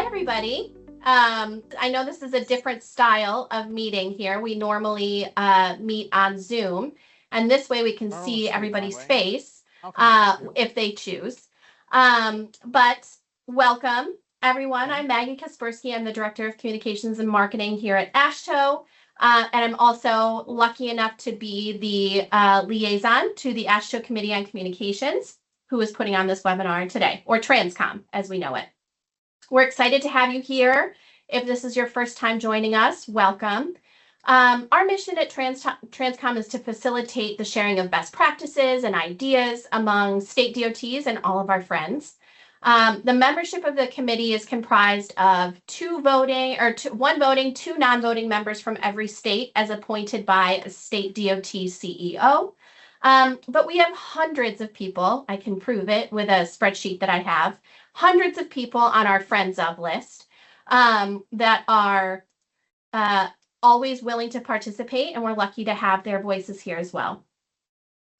everybody. I know this is a different style of meeting here. We normally meet on Zoom, and this way we can see everybody's face if they choose. But welcome, everyone. I'm Maggie Kaspersky. I'm the Director of Communications and Marketing here at AASHTO. And I'm also lucky enough to be the liaison to the AASHTO Committee on Communications, who is putting on this webinar today, or Transcom as we know it. We're excited to have you here. If this is your first time joining us, welcome. Our mission at Transcom is to facilitate the sharing of best practices and ideas among state DOTs and all of our friends. The membership of the committee is comprised of one voting, two non-voting members from every state as appointed by a state DOT CEO. But we have hundreds of people, I can prove it with a spreadsheet that I have, hundreds of people on our Friends of list that are always willing to participate, and we're lucky to have their voices here as well.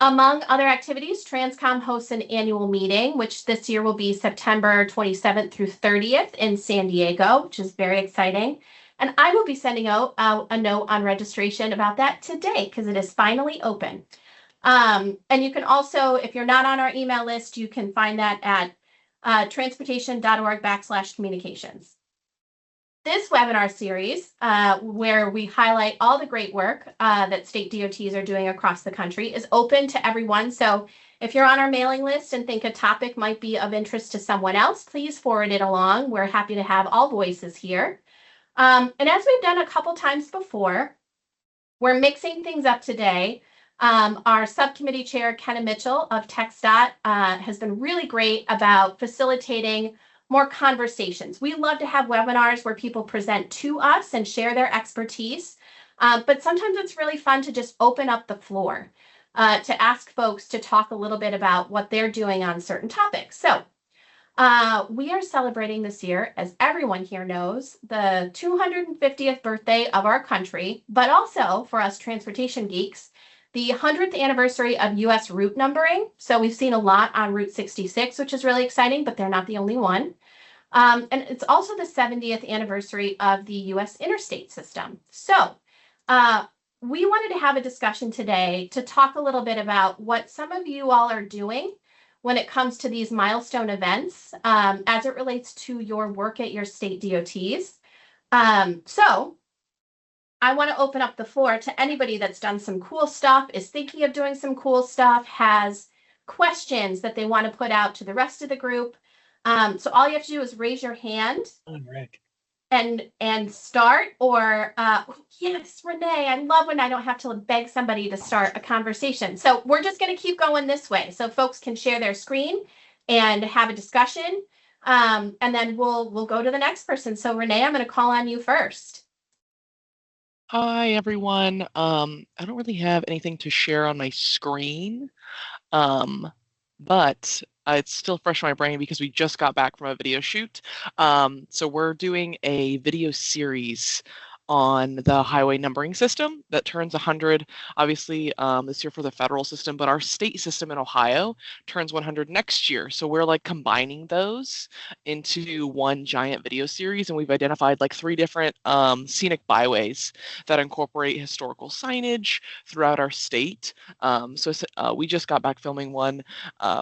Among other activities, Transcom hosts an annual meeting, which this year will be September 27th through 30th in San Diego, which is very exciting. And I will be sending out a note on registration about that today because it is finally open. And you can also, if you're not on our email list, you can find that at transportation.org/communications. This webinar series, where we highlight all the great work that state DOTs are doing across the country, is open to everyone. So if you're on our mailing list and think a topic might be of interest to someone else, please forward it along. We're happy to have all voices here. And as we've done a couple times before, we're mixing things up today. Our subcommittee chair, Kenna Mitchell of TxDOT, has been really great about facilitating more conversations. We love to have webinars where people present to us and share their expertise, but sometimes it's really fun to just open up the floor to ask folks to talk a little bit about what they're doing on certain topics. So we are celebrating this year, as everyone here knows, the 250th birthday of our country, but also for us transportation geeks, the 100th anniversary of U.S. route numbering. So we've seen a lot on Route 66, which is really exciting, but they're not the only one. And it's also the 70th anniversary of the U.S. interstate system. So we wanted to have a discussion today to talk a little bit about what some of you all are doing when it comes to these milestone events as it relates to your work at your state DOTs. So I want to open up the floor to anybody that's done some cool stuff, is thinking of doing some cool stuff, has questions that they want to put out to the rest of the group. So all you have to do is raise your hand and start, or yes, Renee, I love when I don't have to beg somebody to start a conversation. So we're just going to keep going this way so folks can share their screen and have a discussion. And then we'll go to the next person. So Renee, I'm going to call on you first. Hi, everyone. I don't really have anything to share on my screen, but it's still fresh in my brain because we just got back from a video shoot. So we're doing a video series on the highway numbering system that turns 100, obviously, this year for the federal system, but our state system in Ohio turns 100 next year. So we're like combining those into one giant video series, and we've identified like 3 different scenic byways that incorporate historical signage throughout our state. So we just got back filming one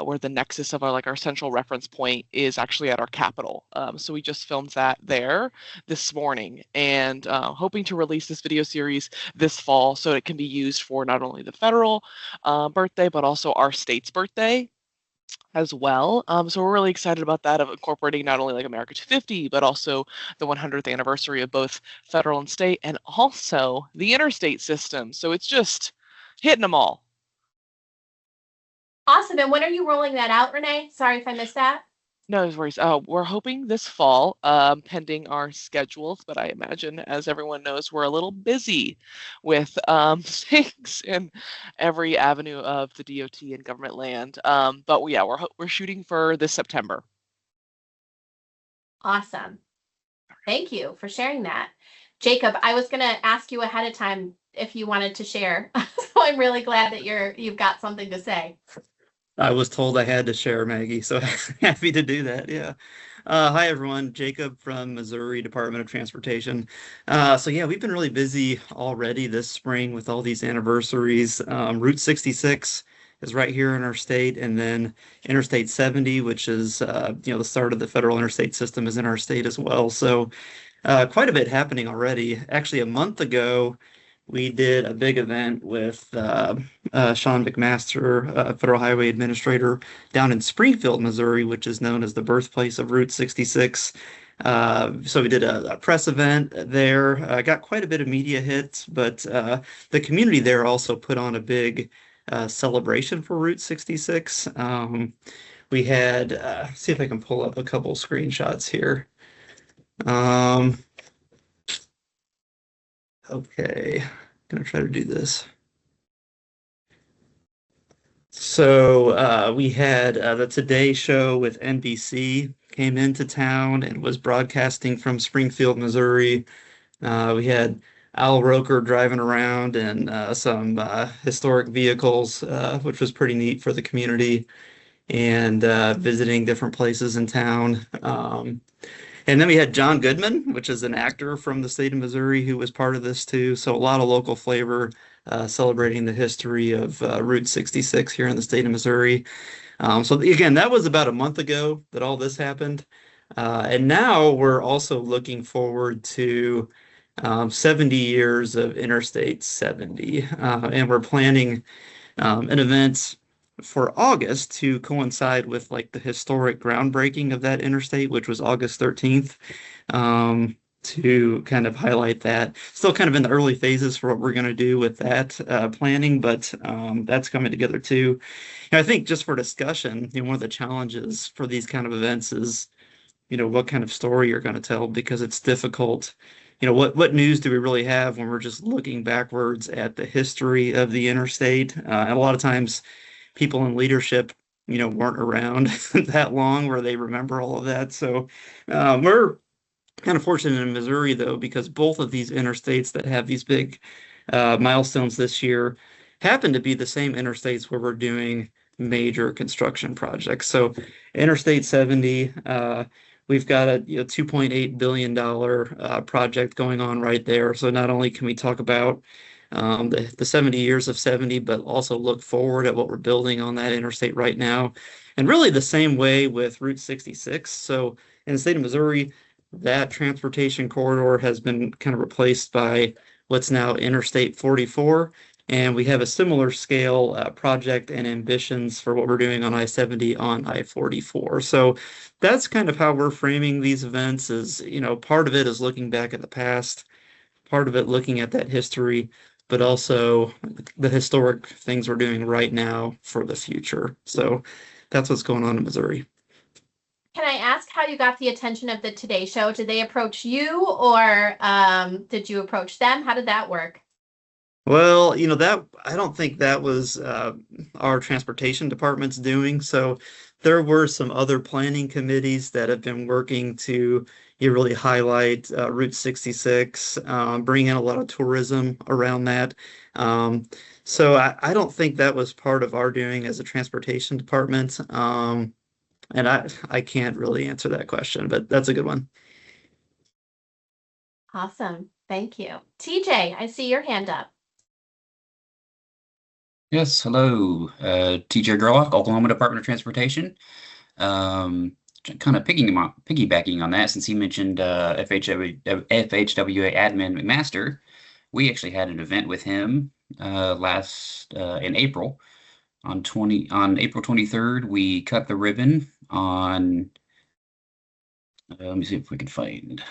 where the nexus of our central reference point is actually at our Capitol. So we just filmed that there this morning, and hoping to release this video series this fall so it can be used for not only the federal birthday, but also our state's birthday as well. So we're really excited about that, of incorporating not only like America 250, but also the 100th anniversary of both federal and state, and also the interstate system. So it's just hitting them all. Awesome. And when are you rolling that out, Renee? Sorry if I missed that. No worries. We're hoping this fall, pending our schedules, but I imagine, as everyone knows, we're a little busy with things in every avenue of the DOT and government land. But yeah, we're shooting for this September. Awesome. Thank you for sharing that. Jacob, I was going to ask you ahead of time if you wanted to share. So I'm really glad that you've got something to say. I was told I had to share, Maggie, so happy to do that. Yeah. Hi, everyone. Jacob from Missouri Department of Transportation. So yeah, we've been really busy already this spring with all these anniversaries. Route 66 is right here in our state, and then Interstate 70, which is the start of the federal interstate system, is in our state as well. So quite a bit happening already. Actually, a month ago, we did a big event with Sean McMaster, Federal Highway Administrator, down in Springfield, Missouri, which is known as the birthplace of Route 66. So we did a press event there, got quite a bit of media hits, but the community there also put on a big celebration for Route 66. We had, see if I can pull up a couple screenshots here. Um, okay, gonna try to do this. So we had the Today Show with NBC came into town and was broadcasting from Springfield, Missouri. We had Al Roker driving around in some historic vehicles, which was pretty neat for the community, and visiting different places in town. And then we had John Goodman, which is an actor from the state of Missouri who was part of this too. So a lot of local flavor, celebrating the history of Route 66 here in the state of Missouri. So again, that was about a month ago that all this happened. And now we're also looking forward to 70 years of Interstate 70. And we're planning an event for August to coincide with like the historic groundbreaking of that interstate, which was August 13th, to kind of highlight that. Still kind of in the early phases for what we're going to do with that planning, but that's coming together too. And I think just for discussion, one of the challenges for these kind of events is, what kind of story you're going to tell, because it's difficult. What news do we really have when we're just looking backwards at the history of the interstate? And a lot of times people in leadership, weren't around that long where they remember all of that. So we're kind of fortunate in Missouri, though, because both of these interstates that have these big milestones this year happen to be the same interstates where we're doing major construction projects. So Interstate 70, we've got a $2.8 billion project going on right there. So not only can we talk about the 70 years of 70, but also look forward at what we're building on that interstate right now. And really the same way with Route 66. So in the state of Missouri, that transportation corridor has been kind of replaced by what's now Interstate 44. And we have a similar scale project and ambitions for what we're doing on I-70 on I-44. So that's kind of how we're framing these events is, part of it is looking back at the past, part of it looking at that history, but also the historic things we're doing right now for the future. So that's what's going on in Missouri. Can I ask how you got the attention of the Today Show? Did they approach you, or did you approach them? How did that work? Well, that I don't think that was our transportation department's doing. So there were some other planning committees that have been working to really highlight Route 66, bring in a lot of tourism around that. So I don't think that was part of our doing as a transportation department. And I can't really answer that question, but that's a good one. Awesome. Thank you. TJ, I see your hand up. Yes, hello. TJ Gerlach, Oklahoma Department of Transportation. Kind of piggybacking on that, since he mentioned FHWA admin McMaster, we actually had an event with him last in April. On April 23rd, we cut the ribbon on. Let me see if we can find.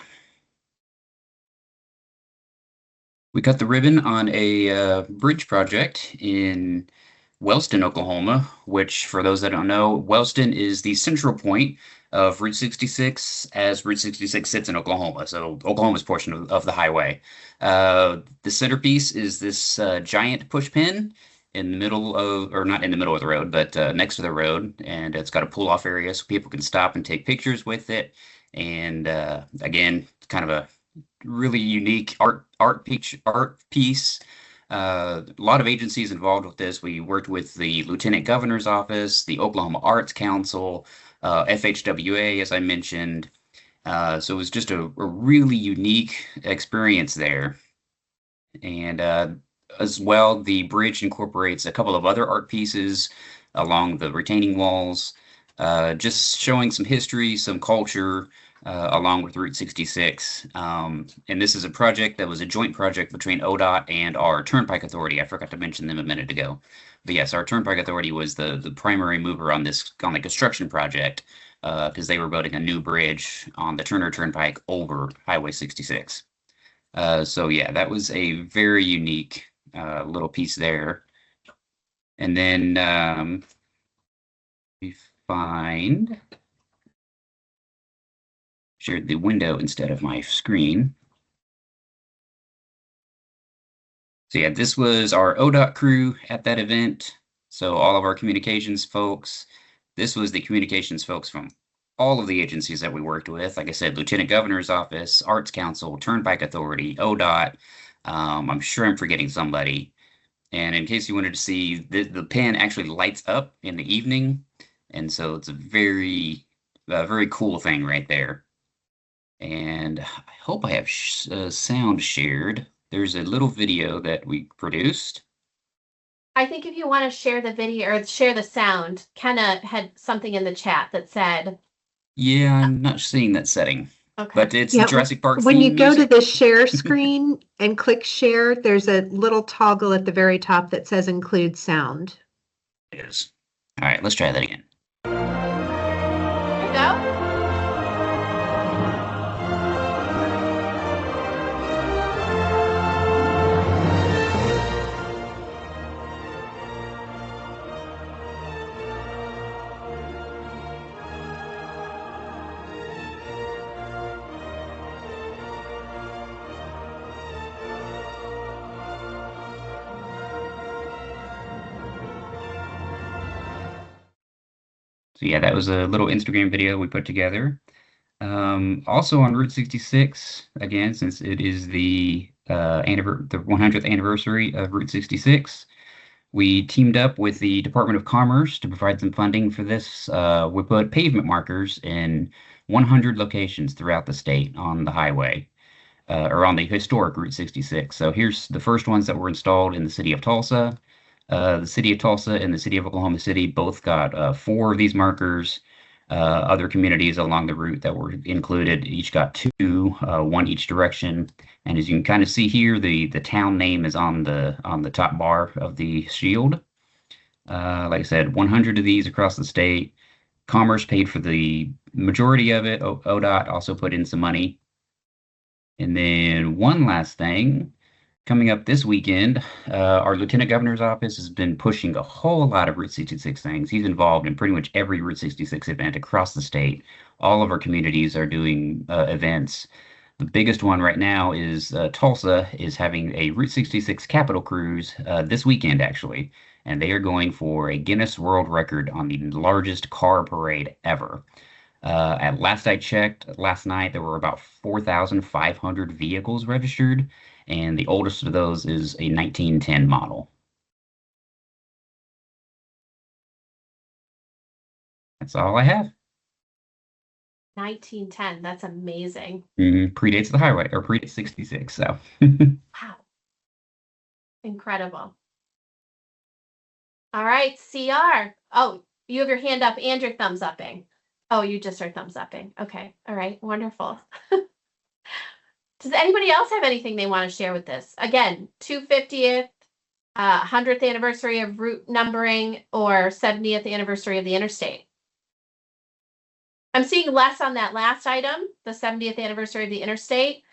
We cut the ribbon on a bridge project in Wellston, Oklahoma, which, for those that don't know, Wellston is the central point of Route 66 as Route 66 sits in Oklahoma, so Oklahoma's portion of the highway. The centerpiece is this giant push pin in the middle of, or not in the middle of the road, but next to the road, and it's got a pull-off area so people can stop and take pictures with it. And again, it's kind of a really unique art piece. A lot of agencies involved with this. We worked with the Lieutenant Governor's Office, the Oklahoma Arts Council, FHWA, as I mentioned, So it was just a really unique experience there. And as well, the bridge incorporates a couple of other art pieces along the retaining walls, just showing some history, some culture, along with Route 66. And this is a project that was a joint project between ODOT and our Turnpike Authority. I forgot to mention them a minute ago. But yes, our Turnpike Authority was the primary mover on the construction project, because they were building a new bridge on the Turner Turnpike over Highway 66. So yeah, that was a very unique little piece there. And then we shared the window instead of my screen. So yeah, this was our ODOT crew at that event. So all of our communications folks. This was the communications folks from all of the agencies that we worked with. Like I said, Lieutenant Governor's Office, Arts Council, Turnpike Authority, ODOT. I'm sure I'm forgetting somebody. And in case you wanted to see, the pen actually lights up in the evening. And so it's a very cool thing right there. And I hope I have sound shared. There's a little video that we produced. I think if you want to share the video or share the sound, Kenna had something in the chat that said. Yeah, I'm not seeing that setting. Okay. But it's the Jurassic Park When you theme go to music. the share screen and click share, there's a little toggle at the very top that says include sound. It is. All right, let's try that again. There you go. So yeah, that was a little Instagram video we put together. Also on Route 66, again, since it is the 100th anniversary of Route 66, we teamed up with the Department of Commerce to provide some funding for this. We put pavement markers in 100 locations throughout the state on the highway, or on the historic Route 66. So here's the first ones that were installed in the city of Tulsa. The city of Tulsa and the city of Oklahoma City both got 4 of these markers. Other communities along the route that were included each got 2, 1 each direction. And as you can kind of see here, the town name is on the top bar of the shield. Like I said, 100 of these across the state. Commerce paid for the majority of it. ODOT also put in some money. And then one last thing. Coming up this weekend, our Lieutenant Governor's Office has been pushing a whole lot of Route 66 things. He's involved in pretty much every Route 66 event across the state. All of our communities are doing events. The biggest one right now is Tulsa is having a Route 66 Capitol Cruise this weekend, actually. And they are going for a Guinness World Record on the largest car parade ever. At last I checked, last night, there were about 4,500 vehicles registered, and the oldest of those is a 1910 model. That's all I have. 1910. That's amazing. Predates the highway, or predates 66, so. Wow. Incredible. All right, CR. Oh, you have your hand up and your thumbs upping. Oh, you just are thumbs upping. Okay. All right. Wonderful. Does anybody else have anything they want to share with this? Again, 250th, 100th anniversary of route numbering, or 70th anniversary of the interstate. I'm seeing less on that last item, the 70th anniversary of the interstate.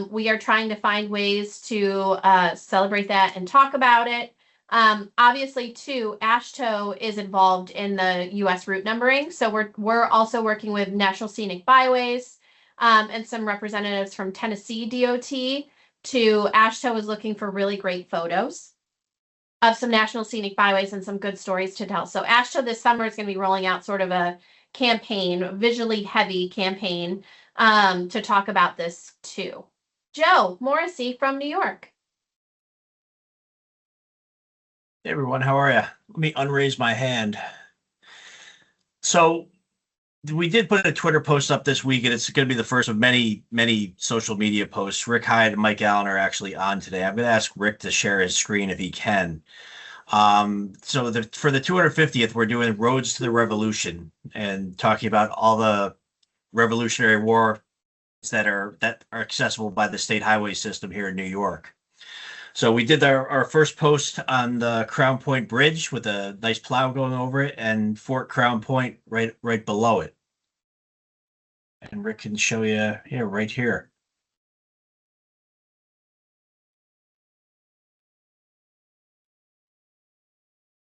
We are trying to find ways to celebrate that and talk about it. Obviously, too, AASHTO is involved in the U.S. route numbering. So we're also working with National Scenic Byways and some representatives from Tennessee DOT. AASHTO is looking for really great photos of some National Scenic Byways and some good stories to tell. So AASHTO this summer is going to be rolling out sort of a campaign, visually heavy campaign to talk about this too. Joe Morrissey from New York. Hey everyone, how are you? Let me unraise my hand. So we did put a Twitter post up this week, and it's going to be the first of many, many social media posts. Rick Hyde and Mike Allen are actually on today. I'm going to ask Rick to share his screen if he can. So for the 250th, we're doing Roads to the Revolution and talking about all the Revolutionary War that are accessible by the state highway system here in New York. So we did our first post on the Crown Point Bridge with a nice plow going over it, and Fort Crown Point right below it. And Rick can show you here, right here.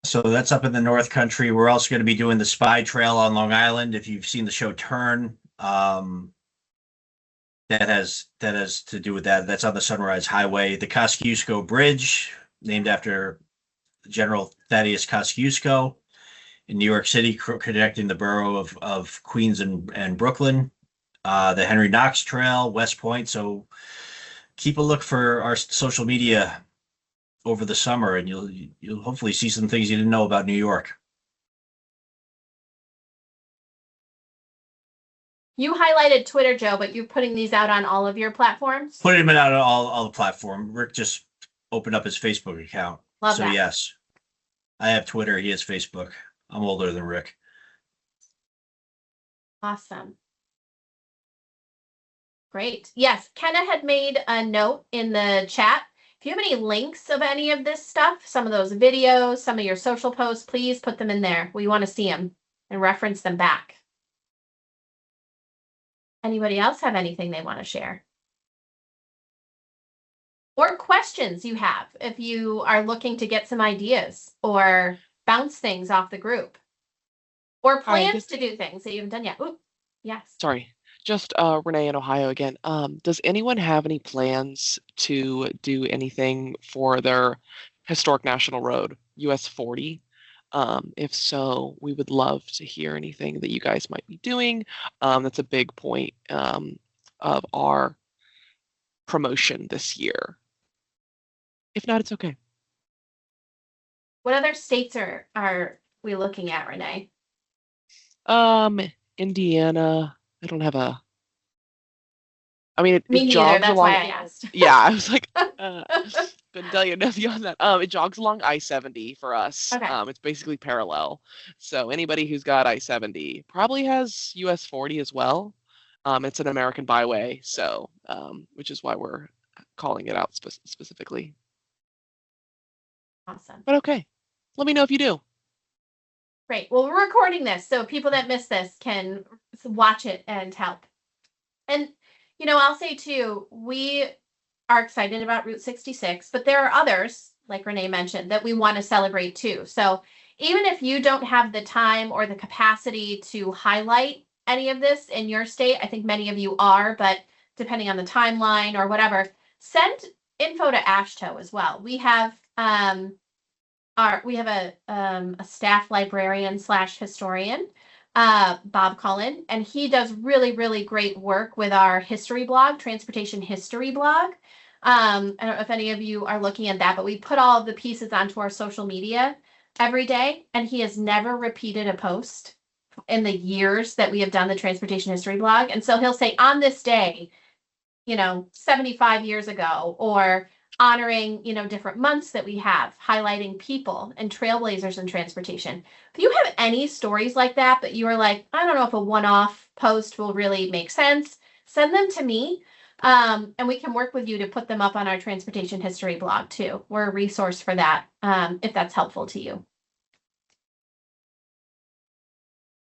So that's up in the North Country. We're also going to be doing the Spy Trail on Long Island. If you've seen the show Turn, that has to do with that. That's on the Sunrise Highway. The Kosciuszko Bridge, named after General Thaddeus Kosciuszko in New York City, connecting the borough of Queens and Brooklyn. The Henry Knox Trail, West Point. So keep a look for our social media over the summer, and you'll hopefully see some things you didn't know about New York. You highlighted Twitter, Joe, but you're putting these out on all of your platforms? Putting them out on all the platform. Rick just opened up his Facebook account. Love so that. Yes, I have Twitter. He has Facebook. I'm older than Rick. Awesome. Great. Yes, Kenna had made a note in the chat. If you have any links of any of this stuff, some of those videos, some of your social posts, please put them in there. We want to see them and reference them back. Anybody else have anything they want to share? Or questions you have if you are looking to get some ideas or bounce things off the group. Or plans to do things that you haven't done yet. Ooh, yes. Sorry, just Renee in Ohio again. Does anyone have any plans to do anything for their historic national road, US 40? If so, we would love to hear anything that you guys might be doing. That's a big point of our promotion this year. If not, it's okay. What other states are we looking at, Renee? Indiana. I don't have a. I mean, Me it neither. jogs That's along. why I asked. Yeah, I was like, couldn't tell you nothing on that. It jogs along I-70 for us. Okay. It's basically parallel. So anybody who's got I-70 probably has US 40 as well. It's an American byway, so which is why we're calling it out specifically. Awesome. But okay, let me know if you do. Great. Well, we're recording this, so people that miss this can watch it and help. And, you know, I'll say too, we are excited about Route 66, but there are others, like Renee mentioned, that we want to celebrate too. So even if you don't have the time or the capacity to highlight any of this in your state, I think many of you are, but depending on the timeline or whatever, send info to ASHTO as well. We have a staff librarian / historian, Bob Cullen, and he does really, really great work with our history blog, transportation history blog. I don't know if any of you are looking at that, but we put all of the pieces onto our social media every day, and he has never repeated a post in the years that we have done the transportation history blog. And so he'll say on this day, 75 years ago, or honoring, different months that we have, highlighting people and trailblazers in transportation. If you have any stories like that, but you are like, I don't know if a one-off post will really make sense, send them to me. And we can work with you to put them up on our transportation history blog too. We're a resource for that, if that's helpful to you.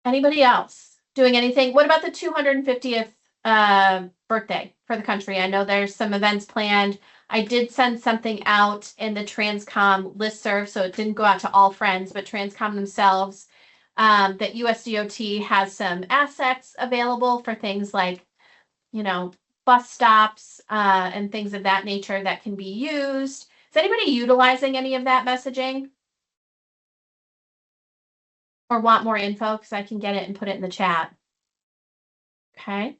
Anybody else doing anything? What about the 250th birthday for the country? I know there's some events planned. I did send something out in the Transcom listserv, so it didn't go out to all friends, but Transcom themselves, that USDOT has some assets available for things like, bus stops and things of that nature that can be used. Is anybody utilizing any of that messaging? Or want more info? Because I can get it and put it in the chat. Okay.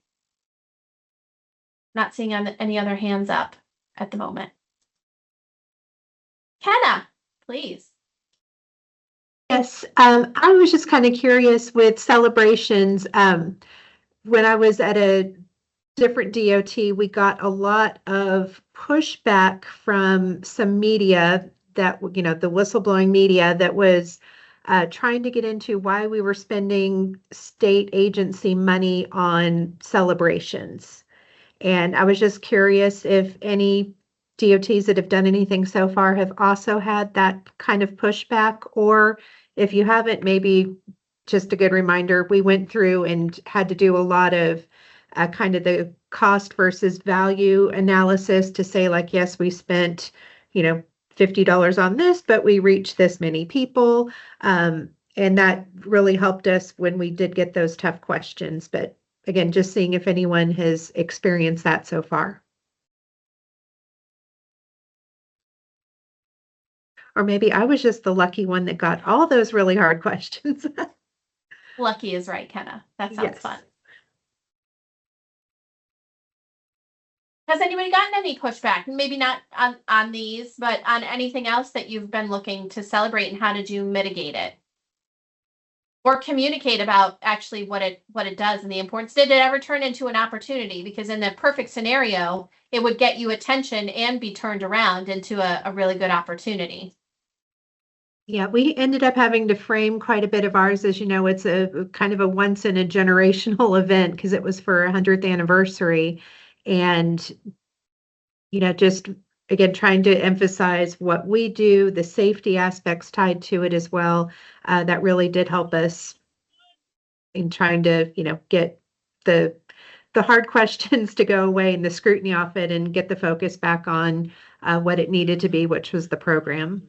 Not seeing any other hands up at the moment. Kenna, please. Yeah, Yes, I was just kind of curious with celebrations. When I was at a different DOT, we got a lot of pushback from some media that, the whistleblowing media that was trying to get into why we were spending state agency money on celebrations. And I was just curious if any DOTs that have done anything so far have also had that kind of pushback, or if you haven't, maybe just a good reminder, we went through and had to do a lot of kind of the cost versus value analysis to say, like, yes, we spent, $50 on this, but we reached this many people. And that really helped us when we did get those tough questions. But again, just seeing if anyone has experienced that so far. Or maybe I was just the lucky one that got all those really hard questions. Lucky is right, Kenna. That sounds Yes. fun. Has anybody gotten any pushback? Maybe not on these, but on anything else that you've been looking to celebrate, and how did you mitigate it? Or communicate about actually what it does and the importance. Did it ever turn into an opportunity? Because in the perfect scenario, it would get you attention and be turned around into a really good opportunity. Yeah, we ended up having to frame quite a bit of ours. As you know, it's a kind of a once in a generational event because it was for 100th anniversary. And, just again, trying to emphasize what we do, the safety aspects tied to it as well. That really did help us in trying to, get the hard questions to go away and the scrutiny off it and get the focus back on what it needed to be, which was the program.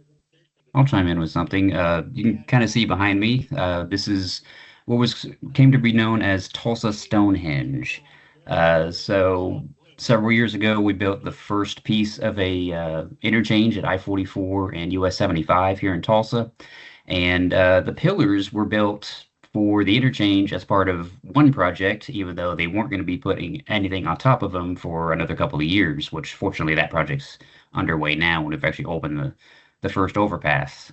I'll chime in with something. You can kind of see behind me. This is what came to be known as Tulsa Stonehenge. So several years ago, we built the first piece of a interchange at I-44 and US 75 here in Tulsa, and the pillars were built for the interchange as part of one project, even though they weren't going to be putting anything on top of them for another couple of years. Which fortunately, that project's underway now, and we've actually opened the first overpass.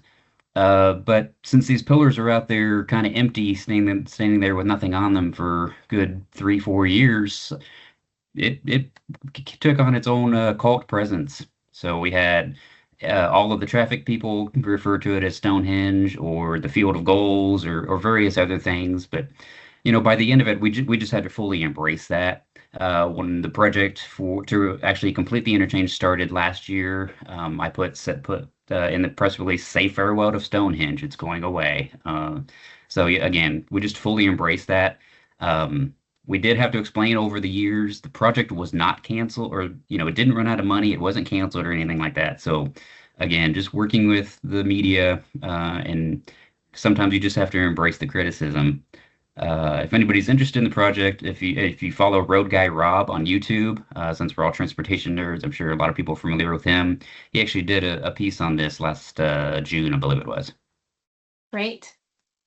But since these pillars are out there kind of empty, standing there with nothing on them for good 3-4 years, it took on its own cult presence. So we had all of the traffic people refer to it as Stonehenge or the Field of Goals or various other things. But by the end of it, we just had to fully embrace that. When the project to actually complete the interchange started last year, I put in the press release, "Say farewell to Stonehenge. It's going away." So yeah, again, we just fully embrace that. We did have to explain over the years the project was not canceled, or it didn't run out of money. It wasn't canceled or anything like that. So again, just working with the media, and sometimes you just have to embrace the criticism. If anybody's interested in the project, if you follow Road Guy Rob on YouTube, since we're all transportation nerds, I'm sure a lot of people are familiar with him. He actually did a piece on this last June, I believe it was. Great.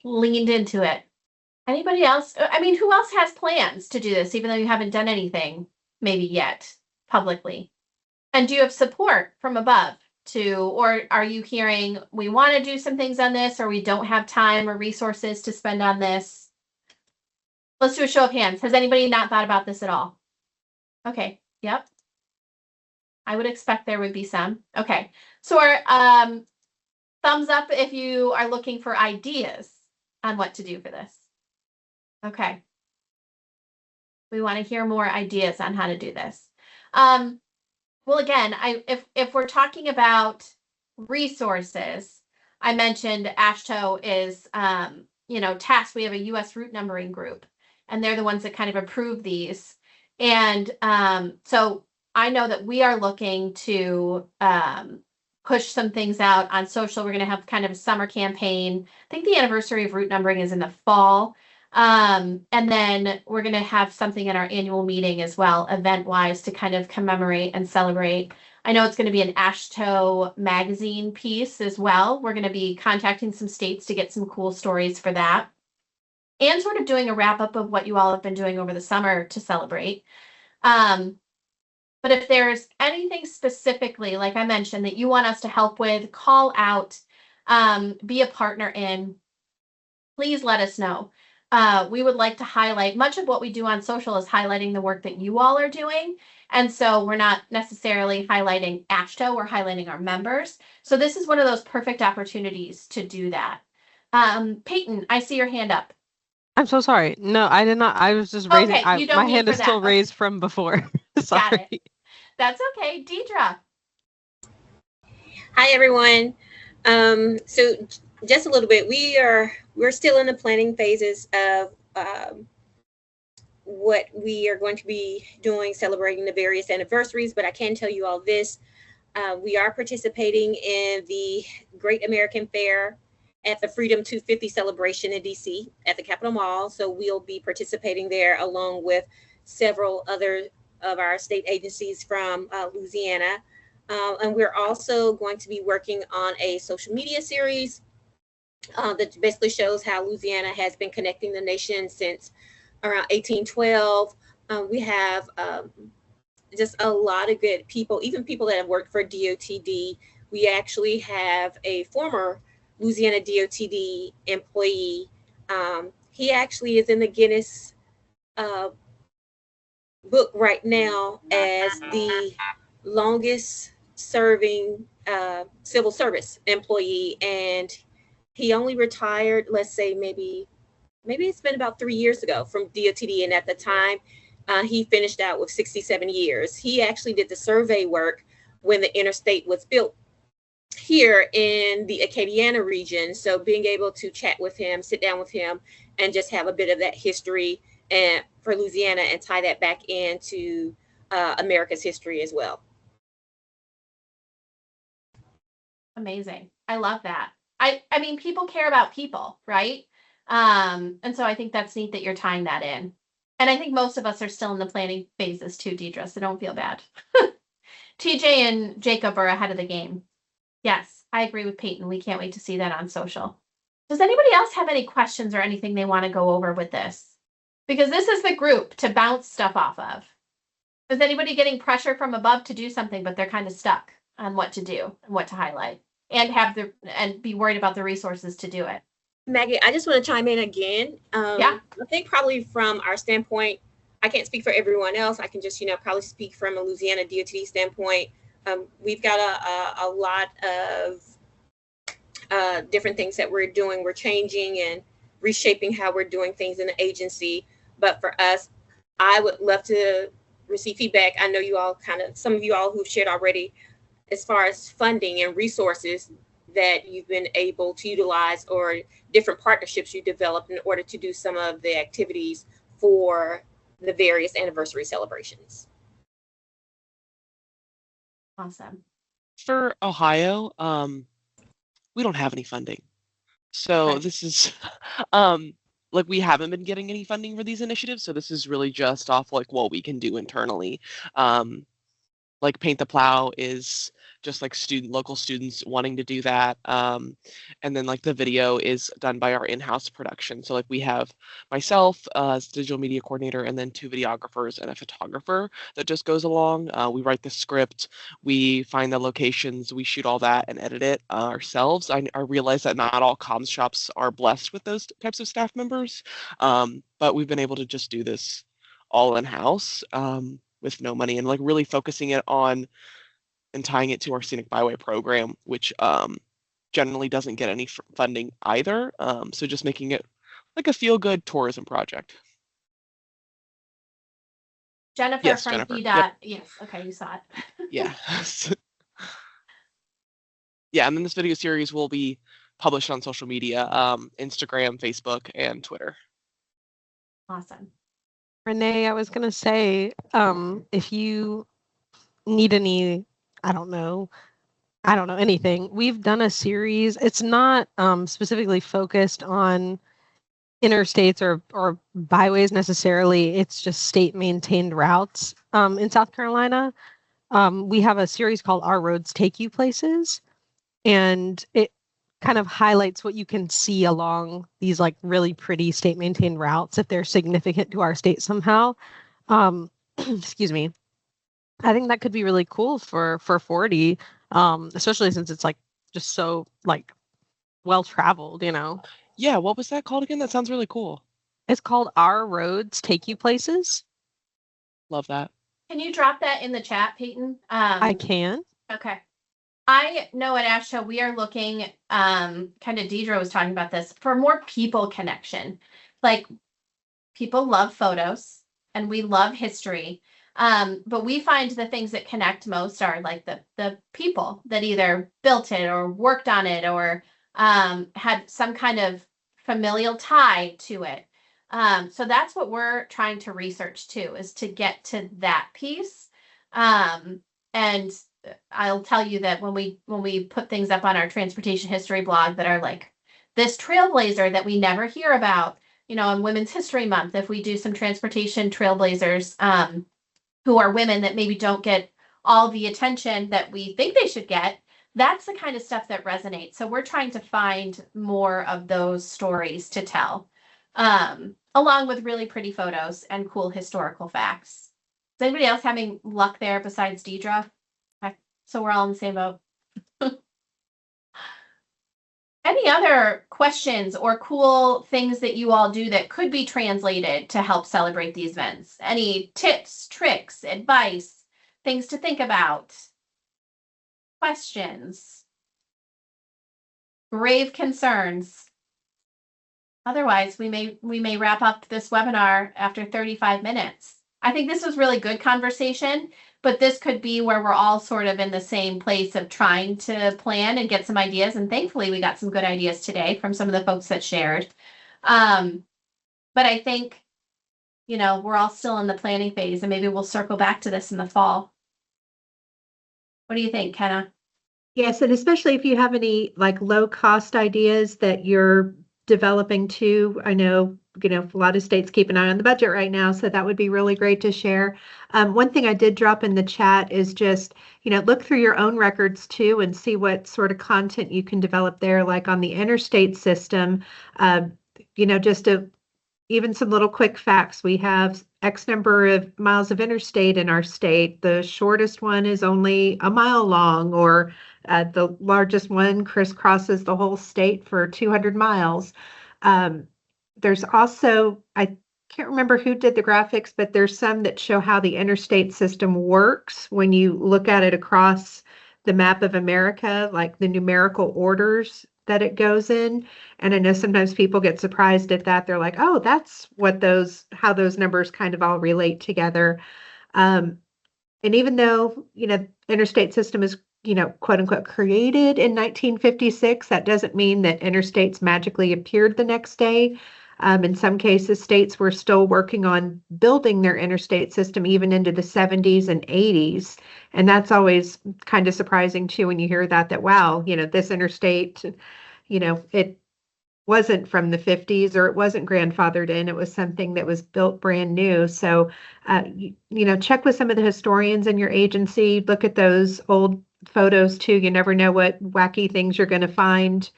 Leaned into it. Anybody else? I mean, who else has plans to do this, even though you haven't done anything maybe yet publicly? And do you have support from above or are you hearing we want to do some things on this, or we don't have time or resources to spend on this? Let's do a show of hands. Has anybody not thought about this at all? Okay. Yep. I would expect there would be some. Okay. So thumbs up if you are looking for ideas on what to do for this. Okay. We want to hear more ideas on how to do this. Well, again, if we're talking about resources, I mentioned AASHTO is tasked. We have a U.S. route numbering group, and they're the ones that kind of approve these. And so I know that we are looking to push some things out on social. We're going to have kind of a summer campaign. I think the anniversary of route numbering is in the fall. And then we're going to have something at our annual meeting as well, event-wise, to kind of commemorate and celebrate. I know it's going to be an AASHTO magazine piece as well. We're going to be contacting some states to get some cool stories for that. And sort of doing a wrap-up of what you all have been doing over the summer to celebrate. But if there's anything specifically, like I mentioned, that you want us to help with, call out, be a partner in, please let us know. We would like to highlight much of what we do on social is highlighting the work that you all are doing. And so we're not necessarily highlighting AASHTO, we're highlighting our members. So this is one of those perfect opportunities to do that. Peyton, I see your hand up. I'm so sorry. No, I did not. I was just raising. Okay, you don't my need hand for is still that. raised from before. Got Sorry. it. That's okay. Deidre. Hi, everyone. So just a little bit, we're still in the planning phases of what we are going to be doing, celebrating the various anniversaries, but I can tell you all this. We are participating in the Great American Fair at the Freedom 250 celebration in DC at the Capitol Mall. So we'll be participating there along with several other of our state agencies from Louisiana. And we're also going to be working on a social media series that basically shows how Louisiana has been connecting the nation since around 1812. We have just a lot of good people, even people that have worked for DOTD. We actually have a former Louisiana DOTD employee. He actually is in the Guinness book right now as the longest serving civil service employee, and he only retired, let's say maybe it's been about 3 years ago from DOTD, and at the time he finished out with 67 years. He actually did the survey work when the interstate was built here in the Acadiana region. So being able to chat with him, sit down with him, and just have a bit of that history and for Louisiana and tie that back into America's history as well. Amazing. I love that. I mean, people care about people, right? And so I think that's neat that you're tying that in. And I think most of us are still in the planning phases too, Deidre, so don't feel bad. TJ and Jacob are ahead of the game. Yes, I agree with Peyton. We can't wait to see that on social. Does anybody else have any questions or anything they want to go over with this? Because this is the group to bounce stuff off of. Is anybody getting pressure from above to do something, but they're kind of stuck on what to do and what to highlight and be worried about the resources to do it? Maggie, I just want to chime in again. Yeah. I think probably from our standpoint, I can't speak for everyone else. I can just, probably speak from a Louisiana DOT standpoint. We've got a lot of different things that we're doing. We're changing and reshaping how we're doing things in the agency. But for us, I would love to receive feedback. I know you all some of you all who've shared already as far as funding and resources that you've been able to utilize or different partnerships you developed in order to do some of the activities for the various anniversary celebrations. Awesome. For Ohio, we don't have any funding. So Right. this is like we haven't been getting any funding for these initiatives. So this is really just off like what we can do internally. Like Paint the Plow is just like local students wanting to do that. And then like the video is done by our in-house production. So like we have myself as digital media coordinator and then 2 videographers and a photographer that just goes along. We write the script, we find the locations, we shoot all that and edit it ourselves. I realize that not all comms shops are blessed with those types of staff members, but we've been able to just do this all in-house. With no money and like really focusing it on and tying it to our Scenic Byway program, which generally doesn't get any funding either. So just making it like a feel-good tourism project. Jennifer Yes, from Jennifer. PDOT. Yep. Yes. Okay, you saw it. Yeah. Yeah, and then this video series will be published on social media, Instagram, Facebook, and Twitter. Awesome. Renee, I was going to say, if you need any, I don't know anything. We've done a series. It's not specifically focused on interstates or byways necessarily. It's just state maintained routes in South Carolina. We have a series called Our Roads Take You Places, and it kind of highlights what you can see along these like really pretty state maintained routes if they're significant to our state somehow. Excuse me. I think that could be really cool for 40, especially since it's like just so like well traveled, Yeah, what was that called again? That sounds really cool. It's called Our Roads Take You Places. Love that. Can you drop that in the chat, Peyton? I can. Okay. I know at Ash Show we are looking, kind of Deidre was talking about this, for more people connection. Like, people love photos and we love history. But we find the things that connect most are like the people that either built it or worked on it or had some kind of familial tie to it. So that's what we're trying to research too, is to get to that piece. And I'll tell you that when we put things up on our transportation history blog that are like this trailblazer that we never hear about, on Women's History Month, if we do some transportation trailblazers, who are women that maybe don't get all the attention that we think they should get, that's the kind of stuff that resonates. So we're trying to find more of those stories to tell, along with really pretty photos and cool historical facts. Is anybody else having luck there besides Deidre? Okay, so we're all in the same boat. Any other questions or cool things that you all do that could be translated to help celebrate these events? Any tips, tricks, advice, things to think about? Questions? Grave concerns? Otherwise, we may wrap up this webinar after 35 minutes. I think this was really good conversation, but this could be where we're all sort of in the same place of trying to plan and get some ideas. And thankfully, we got some good ideas today from some of the folks that shared. But I think, we're all still in the planning phase, and maybe we'll circle back to this in the fall. What do you think, Kenna? Yes, and especially if you have any like low cost ideas that you're developing too. I know, a lot of states keep an eye on the budget right now, so that would be really great to share. One thing I did drop in the chat is just, look through your own records too and see what sort of content you can develop there, like on the interstate system, just even some little quick facts. We have X number of miles of interstate in our state. The shortest one is only a mile long, or the largest one crisscrosses the whole state for 200 miles. There's also, I can't remember who did the graphics, but there's some that show how the interstate system works when you look at it across the map of America, like the numerical orders that it goes in. And I know sometimes people get surprised at that. They're like, oh, that's how those numbers kind of all relate together. And even though, interstate system is, quote unquote, created in 1956, that doesn't mean that interstates magically appeared the next day. In some cases, states were still working on building their interstate system even into the 70s and 80s. And that's always kind of surprising too, when you hear that, wow, this interstate, it wasn't from the 50s, or it wasn't grandfathered in. It was something that was built brand new. So, check with some of the historians in your agency, look at those old photos too. You never know what wacky things you're going to find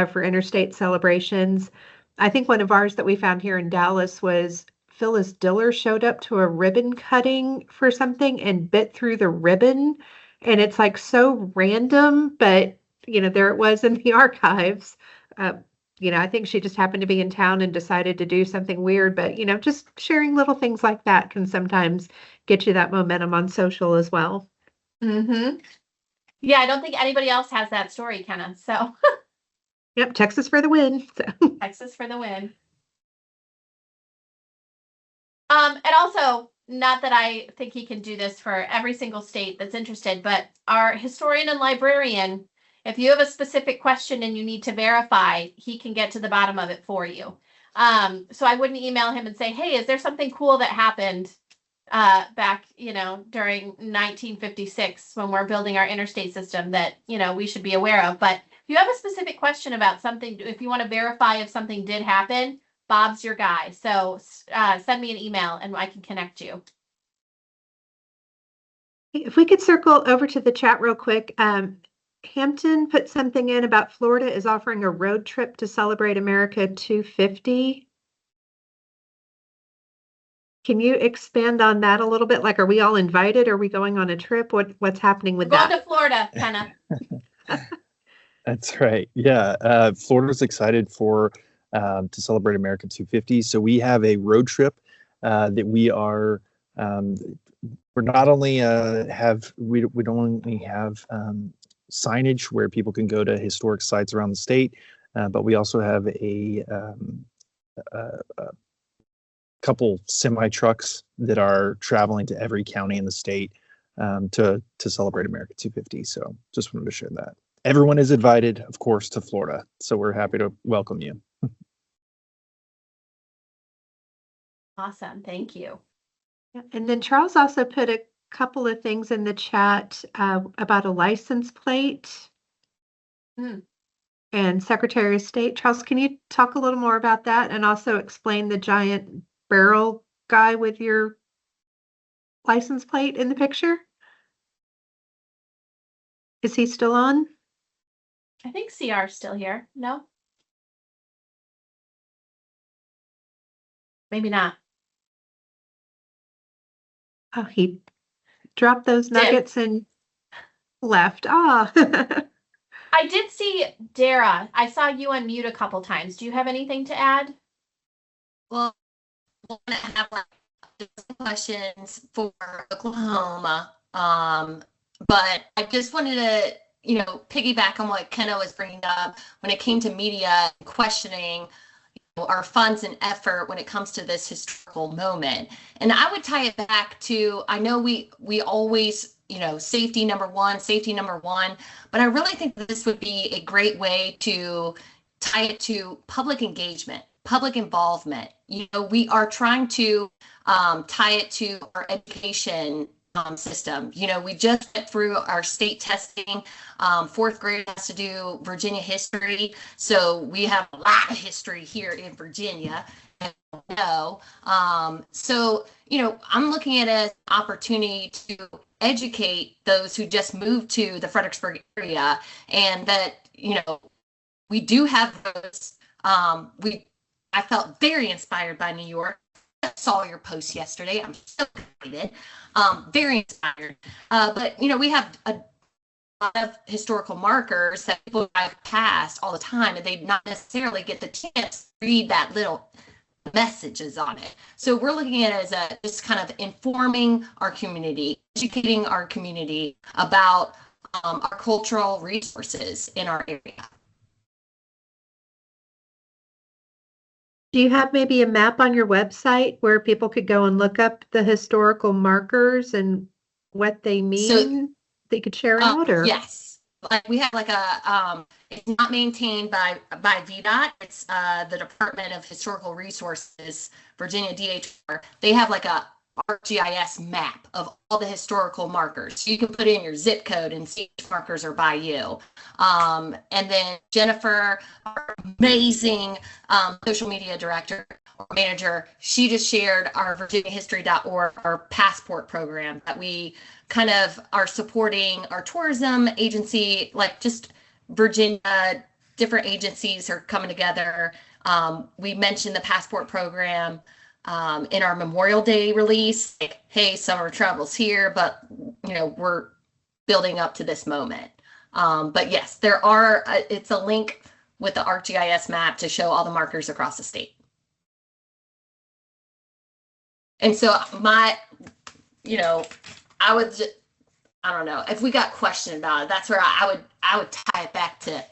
for interstate celebrations. I think one of ours that we found here in Dallas was Phyllis Diller showed up to a ribbon cutting for something and bit through the ribbon. And it's like so random, but there it was in the archives. I think she just happened to be in town and decided to do something weird, but just sharing little things like that can sometimes get you that momentum on social as well. Mm-hmm. Yeah, I don't think anybody else has that story, Kenna. So yep, Texas for the win. So. Texas for the win. And also, not that I think he can do this for every single state that's interested, but our historian and librarian, if you have a specific question and you need to verify, he can get to the bottom of it for you. So I wouldn't email him and say, hey, is there something cool that happened back, during 1956 when we're building our interstate system that, we should be aware of. But if you have a specific question about something, if you want to verify if something did happen, Bob's your guy. So send me an email and I can connect you. If we could circle over to the chat real quick. Hampton put something in about Florida is offering a road trip to celebrate America 250. Can you expand on that a little bit? Like, are we all invited? Are we going on a trip? What's happening with that? Going to Florida, Kenna. That's right. Yeah. Florida's excited for to celebrate America 250. So we have a road trip that we are. We're not only we don't only have signage where people can go to historic sites around the state, but we also have a couple semi trucks that are traveling to every county in the state to celebrate America 250. So just wanted to share that. Everyone is invited, of course, to Florida. So we're happy to welcome you. Awesome. Thank you. And then Charles also put a couple of things in the chat about a license plate and Secretary of State. Charles, can you talk a little more about that and also explain the giant barrel guy with your license plate in the picture? Is he still on? I think CR's still here. No? Maybe not. Oh, he dropped those nuggets and left. Ah. I did see Dara. I saw you unmute a couple times. Do you have anything to add? Well, I want to have some questions for Oklahoma, but I just wanted to, piggyback on what Kenna was bringing up when it came to media questioning our funds and effort when it comes to this historical moment. And I would tie it back to, I know we always, safety number one, but I really think that this would be a great way to tie it to public engagement, public involvement. We are trying to tie it to our education system. We just went through our state testing. Fourth grade has to do Virginia history. So we have a lot of history here in Virginia. So, I'm looking at it as an opportunity to educate those who just moved to the Fredericksburg area, and that, we do have those. I felt very inspired by New York. I saw your post yesterday. I'm so excited. Very inspired. But we have a lot of historical markers that people drive past all the time, and they not necessarily get the chance to read that little messages on it. So we're looking at it as just kind of informing our community, educating our community about our cultural resources in our area. Do you have maybe a map on your website where people could go and look up the historical markers and what they mean? They could share out, or? Yes. We have it's not maintained by VDOT. It's the Department of Historical Resources, Virginia DHR. They have a ArcGIS map of all the historical markers. So you can put in your zip code and see which markers are by you. And then Jennifer, our amazing social media director or manager, she just shared our virginiahistory.org, our passport program that we kind of are supporting our tourism agency, just Virginia, different agencies are coming together. We mentioned the passport program in our Memorial Day release, hey, summer travel's here, but we're building up to this moment. But yes, there are, it's a link with the ArcGIS map to show all the markers across the state. And so I would just, I don't know, if we got questioned about it, that's where I would tie it back to,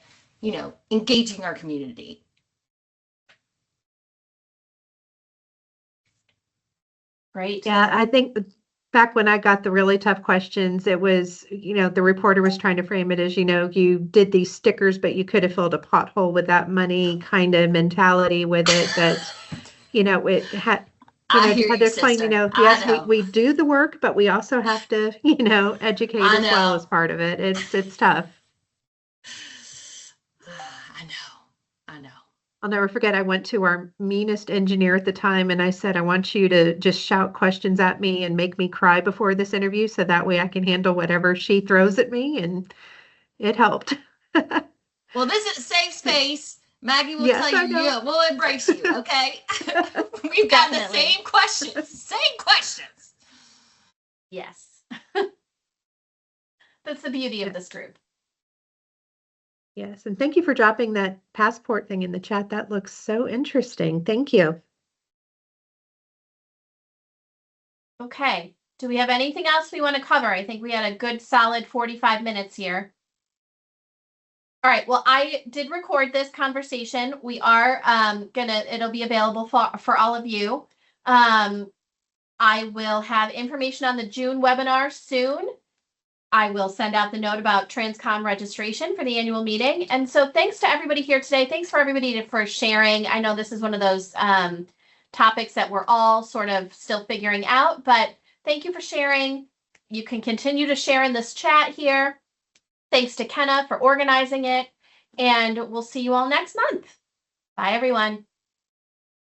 engaging our community. Great. Yeah, I think back when I got the really tough questions, it was, the reporter was trying to frame it as, you did these stickers, but you could have filled a pothole with that money kind of mentality with it. That, it had, to explain, yes, we do the work, but we also have to, educate as well as part of it. It's tough. I know. I'll never forget, I went to our meanest engineer at the time and I said, I want you to just shout questions at me and make me cry before this interview so that way I can handle whatever she throws at me, and it helped. Well, this is a safe space. Maggie will tell you, we'll embrace you, okay? We've got the same questions. Yes. That's the beauty of this group. Yes, and thank you for dropping that passport thing in the chat. That looks so interesting. Thank you. Okay. Do we have anything else we want to cover? I think we had a good solid 45 minutes here. All right. Well, I did record this conversation. We are it'll be available for all of you. I will have information on the June webinar soon. I will send out the note about Transcom registration for the annual meeting. And so thanks to everybody here today. Thanks for everybody for sharing. I know this is one of those topics that we're all sort of still figuring out, but thank you for sharing. You can continue to share in this chat here. Thanks to Kenna for organizing it. And we'll see you all next month. Bye, everyone.